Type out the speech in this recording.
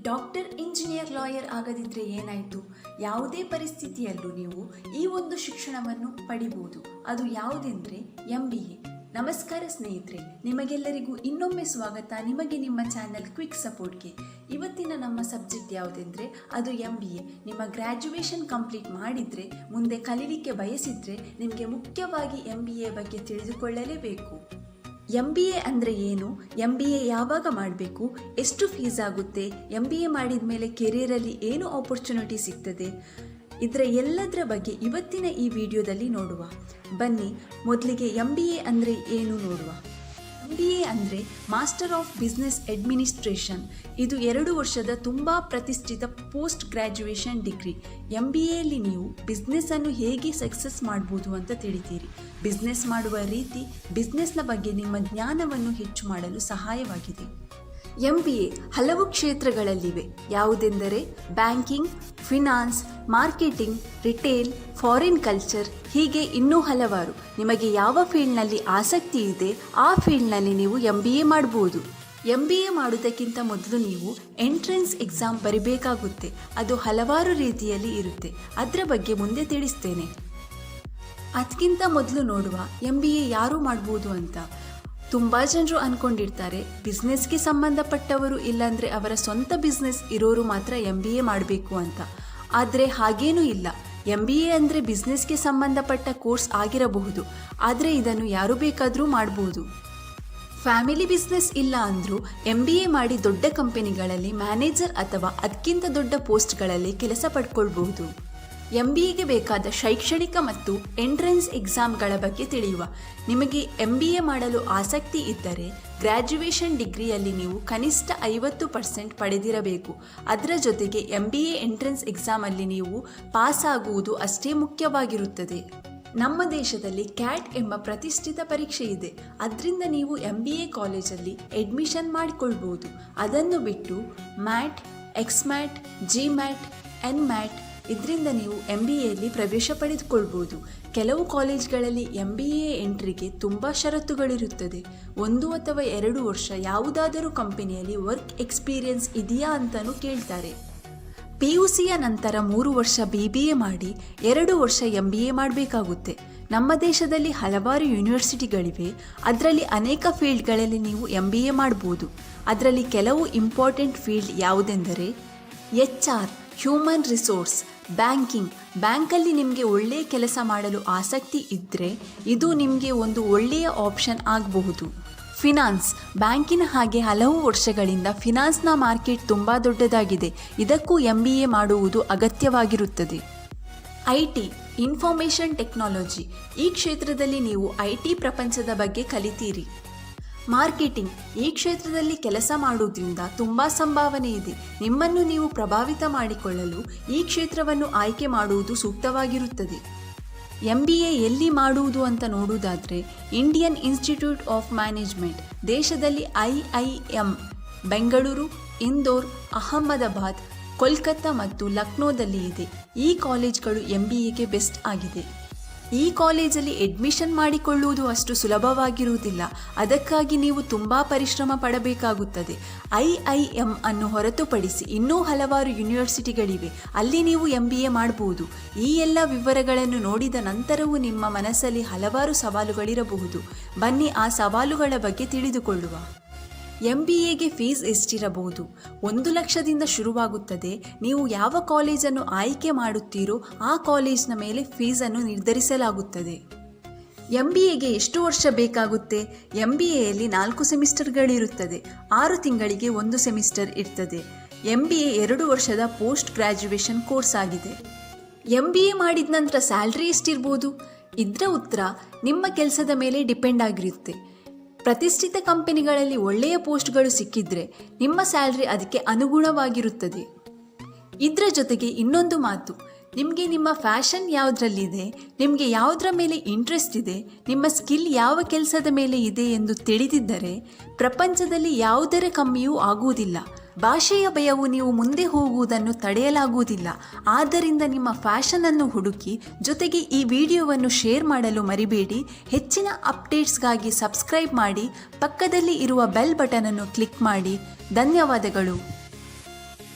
Doctor, engineer, lawyer ಆಗದಿದ್ದರೆ ಏನಾಯಿತು? ಯಾವುದೇ ಪರಿಸ್ಥಿತಿಯಲ್ಲೂ ನೀವು ಈ ಒಂದು ಶಿಕ್ಷಣವನ್ನು ಪಡಿಬೋದು. ಅದು ಯಾವುದೆಂದರೆ MBA. ನಮಸ್ಕಾರ ಸ್ನೇಹಿತರೆ, ನಿಮಗೆಲ್ಲರಿಗೂ ಇನ್ನೊಮ್ಮೆ ಸ್ವಾಗತ ನಿಮಗೆ ನಿಮ್ಮ ಚಾನೆಲ್ ಕ್ವಿಕ್ ಸಪೋರ್ಟ್ಗೆ. ಇವತ್ತಿನ ನಮ್ಮ ಸಬ್ಜೆಕ್ಟ್ ಯಾವುದೆಂದರೆ ಅದು MBA. ನಿಮ್ಮ ಗ್ರ್ಯಾಜುಯೇಷನ್ ಕಂಪ್ಲೀಟ್ ಮಾಡಿದರೆ ಮುಂದೆ ಕಲೀಲಿಕ್ಕೆ ಬಯಸಿದರೆ ನಿಮಗೆ ಮುಖ್ಯವಾಗಿ MBA ಬಗ್ಗೆ ತಿಳಿದುಕೊಳ್ಳಲೇಬೇಕು. MBA ಅಂದರೆ ಏನು? MBA ಯಾವಾಗ ಮಾಡಬೇಕು? ಎಷ್ಟು ಫೀಸ್ ಆಗುತ್ತೆ? MBA ಮಾಡಿದ ಮೇಲೆ ಕೆರಿಯರಲ್ಲಿ ಏನು ಆಪರ್ಚುನಿಟಿ ಸಿಗ್ತದೆ? ಇದರ ಎಲ್ಲದರ ಬಗ್ಗೆ ಇವತ್ತಿನ ಈ ವಿಡಿಯೋದಲ್ಲಿ ನೋಡುವ. ಬನ್ನಿ ಮೊದಲಿಗೆ MBA ಅಂದರೆ ಏನು ನೋಡುವ. MBA ಅಂದರೆ ಮಾಸ್ಟರ್ ಆಫ್ ಬಿಸ್ನೆಸ್ ಅಡ್ಮಿನಿಸ್ಟ್ರೇಷನ್. ಇದು 2 ವರ್ಷದ ತುಂಬ ಪ್ರತಿಷ್ಠಿತ ಪೋಸ್ಟ್ ಗ್ರ್ಯಾಜುಯೇಷನ್ ಡಿಗ್ರಿ. MBAಯಲ್ಲಿ ನೀವು ಬಿಸ್ನೆಸ್ಸನ್ನು ಹೇಗೆ ಸಕ್ಸಸ್ ಮಾಡ್ಬೋದು ಅಂತ ತಿಳಿತೀರಿ. ಬಿಸ್ನೆಸ್ ಮಾಡುವ ರೀತಿ, ಬಿಸ್ನೆಸ್ನ ಬಗ್ಗೆ ನಿಮ್ಮ ಜ್ಞಾನವನ್ನು ಹೆಚ್ಚು ಮಾಡಲು ಸಹಾಯವಾಗಿದೆ. MBA ಹಲವು ಕ್ಷೇತ್ರಗಳಲ್ಲಿವೆ. ಯಾವುದೆಂದರೆ banking, finance, marketing, retail, foreign culture, ಹೀಗೆ ಇನ್ನೂ ಹಲವಾರು. ನಿಮಗೆ ಯಾವ ಫೀಲ್ಡ್ನಲ್ಲಿ ಆಸಕ್ತಿ ಇದೆ ಆ ಫೀಲ್ಡ್ನಲ್ಲಿ ನೀವು MBA ಮಾಡ್ಬೋದು. MBA ಮಾಡೋದಕ್ಕಿಂತ ಮೊದಲು ನೀವು ಎಂಟ್ರೆನ್ಸ್ ಎಕ್ಸಾಮ್ ಬರಿಬೇಕಾಗುತ್ತೆ. ಅದು ಹಲವಾರು ರೀತಿಯಲ್ಲಿ ಇರುತ್ತೆ. ಅದರ ಬಗ್ಗೆ ಮುಂದೆ ತಿಳಿಸ್ತೇನೆ. ಅದಕ್ಕಿಂತ ಮೊದಲು ನೋಡುವ MBA ಯಾರು ಮಾಡ್ಬೋದು ಅಂತ. ತುಂಬ ಜನರು ಅಂದ್ಕೊಂಡಿರ್ತಾರೆ ಬಿಸ್ನೆಸ್ಗೆ ಸಂಬಂಧಪಟ್ಟವರು ಇಲ್ಲಾಂದರೆ ಅವರ ಸ್ವಂತ ಬಿಸ್ನೆಸ್ ಇರೋರು ಮಾತ್ರ MBA ಮಾಡಬೇಕು ಅಂತ. ಆದರೆ ಹಾಗೇನೂ ಇಲ್ಲ. MBA ಅಂದರೆ ಬಿಸ್ನೆಸ್ಗೆ ಸಂಬಂಧಪಟ್ಟ ಕೋರ್ಸ್ ಆಗಿರಬಹುದು, ಆದರೆ ಇದನ್ನು ಯಾರು ಬೇಕಾದರೂ ಮಾಡ್ಬೋದು. ಫ್ಯಾಮಿಲಿ ಬಿಸ್ನೆಸ್ ಇಲ್ಲ ಅಂದರೂ MBA ಮಾಡಿ ದೊಡ್ಡ ಕಂಪನಿಗಳಲ್ಲಿ ಮ್ಯಾನೇಜರ್ ಅಥವಾ ಅದಕ್ಕಿಂತ ದೊಡ್ಡ ಪೋಸ್ಟ್ಗಳಲ್ಲಿ ಕೆಲಸ ಪಡ್ಕೊಳ್ಬಹುದು. MBAಗೆ ಬೇಕಾದ ಶೈಕ್ಷಣಿಕ ಮತ್ತು ಎಂಟ್ರೆನ್ಸ್ ಎಕ್ಸಾಮ್ಗಳ ಬಗ್ಗೆ ತಿಳಿಯುವ. ನಿಮಗೆ MBA ಮಾಡಲು ಆಸಕ್ತಿ ಇದ್ದರೆ ಗ್ರ್ಯಾಜುಯೇಷನ್ ಡಿಗ್ರಿಯಲ್ಲಿ ನೀವು ಕನಿಷ್ಠ 50% ಪಡೆದಿರಬೇಕು. ಅದರ ಜೊತೆಗೆ MBA ಎಂಟ್ರೆನ್ಸ್ ಎಕ್ಸಾಮಲ್ಲಿ ನೀವು ಪಾಸ್ ಆಗುವುದು ಅಷ್ಟೇ ಮುಖ್ಯವಾಗಿರುತ್ತದೆ. ನಮ್ಮ ದೇಶದಲ್ಲಿ CAT ಎಂಬ ಪ್ರತಿಷ್ಠಿತ ಪರೀಕ್ಷೆ ಇದೆ. ಅದರಿಂದ ನೀವು MBA ಕಾಲೇಜಲ್ಲಿ ಅಡ್ಮಿಷನ್ ಮಾಡಿಕೊಳ್ಬೋದು. ಅದನ್ನು ಬಿಟ್ಟು MAT, XMAT, GMAT, NMAT ಇದರಿಂದ ನೀವು MBAಯಲ್ಲಿ ಪ್ರವೇಶ ಪಡೆದುಕೊಳ್ಬೋದು. ಕೆಲವು ಕಾಲೇಜ್ಗಳಲ್ಲಿ MBA ಎಂಟ್ರಿಗೆ ತುಂಬ ಷರತ್ತುಗಳಿರುತ್ತದೆ. 1 ಅಥವಾ 2 ವರ್ಷ ಯಾವುದಾದರೂ ಕಂಪನಿಯಲ್ಲಿ ವರ್ಕ್ ಎಕ್ಸ್ಪೀರಿಯನ್ಸ್ ಇದೆಯಾ ಅಂತಲೂ ಕೇಳ್ತಾರೆ. PUCಯ ನಂತರ 3 ವರ್ಷ BBA ಮಾಡಿ 2 ವರ್ಷ MBA ಮಾಡಬೇಕಾಗುತ್ತೆ. ನಮ್ಮ ದೇಶದಲ್ಲಿ ಹಲವಾರು ಯೂನಿವರ್ಸಿಟಿಗಳಿವೆ. ಅದರಲ್ಲಿ ಅನೇಕ ಫೀಲ್ಡ್ಗಳಲ್ಲಿ ನೀವು MBA ಮಾಡ್ಬೋದು. ಅದರಲ್ಲಿ ಕೆಲವು ಇಂಪಾರ್ಟೆಂಟ್ ಫೀಲ್ಡ್ ಯಾವುದೆಂದರೆ HR, ಹ್ಯೂಮನ್ ರಿಸೋರ್ಸ್, ಬ್ಯಾಂಕಿಂಗ್. ಬ್ಯಾಂಕಲ್ಲಿ ನಿಮಗೆ ಒಳ್ಳೆಯ ಕೆಲಸ ಮಾಡಲು ಆಸಕ್ತಿ ಇದ್ದರೆ ಇದು ನಿಮಗೆ ಒಂದು ಒಳ್ಳೆಯ ಆಪ್ಷನ್ ಆಗಬಹುದು. ಫಿನಾನ್ಸ್, ಬ್ಯಾಂಕಿನ ಹಾಗೆ ಹಲವು ವರ್ಷಗಳಿಂದ ಫಿನಾನ್ಸ್ನ ಮಾರ್ಕೆಟ್ ತುಂಬ ದೊಡ್ಡದಾಗಿದೆ. ಇದಕ್ಕೂ MBA ಮಾಡುವುದು ಅಗತ್ಯವಾಗಿರುತ್ತದೆ. IT, information technology. ಈ ಕ್ಷೇತ್ರದಲ್ಲಿ ನೀವು IT ಪ್ರಪಂಚದ ಬಗ್ಗೆ ಕಲಿತೀರಿ. ಮಾರ್ಕೆಟಿಂಗ್, ಈ ಕ್ಷೇತ್ರದಲ್ಲಿ ಕೆಲಸ ಮಾಡುವುದರಿಂದ ತುಂಬ ಸಂಭಾವನೆ ಇದೆ. ನಿಮ್ಮನ್ನು ನೀವು ಪ್ರಭಾವಿತ ಮಾಡಿಕೊಳ್ಳಲು ಈ ಕ್ಷೇತ್ರವನ್ನು ಆಯ್ಕೆ ಮಾಡುವುದು ಸೂಕ್ತವಾಗಿರುತ್ತದೆ. MBA ಎಲ್ಲಿ ಮಾಡುವುದು ಅಂತ ನೋಡುವುದಾದರೆ ಇಂಡಿಯನ್ ಇನ್ಸ್ಟಿಟ್ಯೂಟ್ ಆಫ್ ಮ್ಯಾನೇಜ್ಮೆಂಟ್. ದೇಶದಲ್ಲಿ IIM ಬೆಂಗಳೂರು, ಇಂದೋರ್, ಅಹಮದಾಬಾದ್, ಕೋಲ್ಕತ್ತಾ ಮತ್ತು ಲಕ್ನೋದಲ್ಲಿ ಇದೆ. ಈ ಕಾಲೇಜ್ಗಳು MBAಗೆ ಬೆಸ್ಟ್ ಆಗಿದೆ. ಈ ಕಾಲೇಜಲ್ಲಿ ಅಡ್ಮಿಷನ್ ಮಾಡಿಕೊಳ್ಳುವುದು ಅಷ್ಟು ಸುಲಭವಾಗಿರುವುದಿಲ್ಲ. ಅದಕ್ಕಾಗಿ ನೀವು ತುಂಬ ಪರಿಶ್ರಮ ಪಡಬೇಕಾಗುತ್ತದೆ. IIM ಅನ್ನು ಹೊರತುಪಡಿಸಿ ಇನ್ನೂ ಹಲವಾರು ಯೂನಿವರ್ಸಿಟಿಗಳಿವೆ. ಅಲ್ಲಿ ನೀವು MBA ಮಾಡಬಹುದು. ಈ ಎಲ್ಲ ವಿವರಗಳನ್ನು ನೋಡಿದ ನಂತರವೂ ನಿಮ್ಮ ಮನಸ್ಸಲ್ಲಿ ಹಲವಾರು ಸವಾಲುಗಳಿರಬಹುದು. ಬನ್ನಿ ಆ ಸವಾಲುಗಳ ಬಗ್ಗೆ ತಿಳಿದುಕೊಳ್ಳುವ. MBAಗೆ ಫೀಸ್ ಎಷ್ಟಿರಬಹುದು? 1 ಲಕ್ಷದಿಂದ ಶುರುವಾಗುತ್ತದೆ. ನೀವು ಯಾವ ಕಾಲೇಜನ್ನು ಆಯ್ಕೆ ಮಾಡುತ್ತೀರೋ ಆ ಕಾಲೇಜಿನ ಮೇಲೆ ಫೀಸನ್ನು ನಿರ್ಧರಿಸಲಾಗುತ್ತದೆ. MBAಗೆ ಎಷ್ಟು ವರ್ಷ ಬೇಕಾಗುತ್ತೆ? MBAಯಲ್ಲಿ 4 ಸೆಮಿಸ್ಟರ್ಗಳಿರುತ್ತದೆ. 6 ತಿಂಗಳಿಗೆ 1 ಸೆಮಿಸ್ಟರ್ ಇರ್ತದೆ. MBA 2 ವರ್ಷದ ಪೋಸ್ಟ್ ಗ್ರ್ಯಾಜುಯೇಷನ್ ಕೋರ್ಸ್ ಆಗಿದೆ. MBA ಮಾಡಿದ ನಂತರ ಸ್ಯಾಲ್ರಿ ಎಷ್ಟಿರ್ಬೋದು? ಇದರ ಉತ್ತರ ನಿಮ್ಮ ಕೆಲಸದ ಮೇಲೆ ಡಿಪೆಂಡ್ ಆಗಿರುತ್ತೆ. ಪ್ರತಿಷ್ಠಿತ ಕಂಪನಿಗಳಲ್ಲಿ ಒಳ್ಳೆಯ ಪೋಸ್ಟ್ಗಳು ಸಿಕ್ಕಿದ್ರೆ ನಿಮ್ಮ ಸ್ಯಾಲ್ರಿ ಅದಕ್ಕೆ ಅನುಗುಣವಾಗಿರುತ್ತದೆ. ಇದರ ಜೊತೆಗೆ ಇನ್ನೊಂದು ಮಾತು, ನಿಮಗೆ ನಿಮ್ಮ ಫ್ಯಾಷನ್ ಯಾವುದರಲ್ಲಿದೆ, ನಿಮಗೆ ಯಾವುದರ ಮೇಲೆ ಇಂಟ್ರೆಸ್ಟ್ ಇದೆ, ನಿಮ್ಮ ಸ್ಕಿಲ್ ಯಾವ ಕೆಲಸದ ಮೇಲೆ ಇದೆ ಎಂದು ತಿಳಿದಿದ್ದರೆ ಪ್ರಪಂಚದಲ್ಲಿ ಯಾವುದರ ಕಮ್ಮಿಯೂ ಆಗುವುದಿಲ್ಲ. ಭಾಷೆಯ ಭಯವು ನೀವು ಮುಂದೆ ಹೋಗುವುದನ್ನು ತಡೆಯಲಾಗುವುದಿಲ್ಲ. ಆದ್ದರಿಂದ ನಿಮ್ಮ ಫ್ಯಾಷನನ್ನು ಹುಡುಕಿ, ಜೊತೆಗೆ ಈ ವಿಡಿಯೋವನ್ನು ಶೇರ್ ಮಾಡಲು ಮರಿಬೇಡಿ. ಹೆಚ್ಚಿನ ಅಪ್ಡೇಟ್ಸ್ಗಾಗಿ ಸಬ್ಸ್ಕ್ರೈಬ್ ಮಾಡಿ, ಪಕ್ಕದಲ್ಲಿ ಇರುವ ಬೆಲ್ ಬಟನನ್ನು ಕ್ಲಿಕ್ ಮಾಡಿ. ಧನ್ಯವಾದಗಳು.